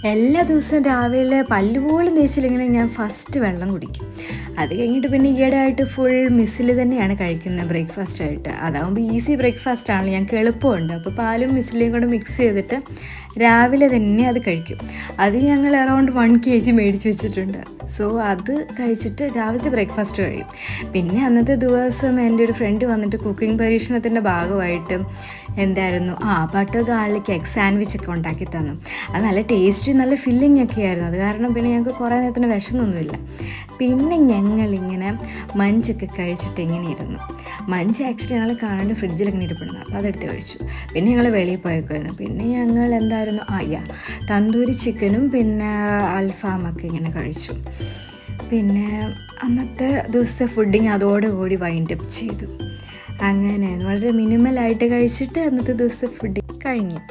എല്ലാ ദിവസവും രാവിലെ പല്ല് പോലും തേച്ചില്ലെങ്കിലും ഞാൻ ഫസ്റ്റ് വെള്ളം കുടിക്കും. അത് കഴിഞ്ഞിട്ട് പിന്നെ ഈയിടെയായിട്ട് ഫുൾ മിസ്സിൽ തന്നെയാണ് കഴിക്കുന്നത് ബ്രേക്ക്ഫാസ്റ്റായിട്ട്. അതാകുമ്പോൾ ഈസി ബ്രേക്ക്ഫാസ്റ്റാണ്, ഞങ്ങൾക്ക് എളുപ്പമുണ്ട്. അപ്പോൾ പാലും മിസ്സിലെയും കൂടെ മിക്സ് ചെയ്തിട്ട് രാവിലെ തന്നെ അത് കഴിക്കും. അത് ഞങ്ങൾ അറൗണ്ട് 1 kg മേടിച്ച് വെച്ചിട്ടുണ്ട്. സോ അത് കഴിച്ചിട്ട് രാവിലത്തെ ബ്രേക്ക്ഫാസ്റ്റ് കഴിയും. പിന്നെ അന്നത്തെ ദിവസം എൻ്റെ ഒരു ഫ്രണ്ട് വന്നിട്ട് കുക്കിംഗ് പരീക്ഷണത്തിൻ്റെ ഭാഗമായിട്ട് എന്തായിരുന്നു ബട്ടർ ഗാർലിക് എഗ് സാൻഡ്വിച്ച് ഒക്കെ ഉണ്ടാക്കി തന്നു. അത് നല്ല ടേസ്റ്റ്, നല്ല ഫില്ലിംഗ് ഒക്കെ ആയിരുന്നു. അത് കാരണം പിന്നെ ഞങ്ങൾക്ക് കുറേ നേരത്തിന് വിശന്നൊന്നുമില്ല. പിന്നെ ഞങ്ങളിങ്ങനെ മഞ്ചൊക്കെ കഴിച്ചിട്ട് ഇങ്ങനെ ഇരുന്നു. മഞ്ച് ആക്ച്വലി ഞങ്ങൾ കാണാണ്ട് ഫ്രിഡ്ജിൽ ഇങ്ങനെ ഇരിപ്പുണ്ടായിരുന്നു. അപ്പോൾ അതെടുത്ത് കഴിച്ചു. പിന്നെ ഞങ്ങൾ വെളിയിൽ പോയേക്കുമായിരുന്നു. പിന്നെ ഞങ്ങൾ എന്തായിരുന്നു തന്തൂരി ചിക്കനും പിന്നെ അൽഫാമൊക്കെ ഇങ്ങനെ കഴിച്ചു. പിന്നെ അന്നത്തെ ദിവസത്തെ ഫുഡിങ് അതോടുകൂടി വൈൻഡപ്പ് ചെയ്തു. അങ്ങനെ വളരെ മിനിമലായിട്ട് കഴിച്ചിട്ട് അന്നത്തെ ദിവസത്തെ ഫുഡിങ് കഴിഞ്ഞു.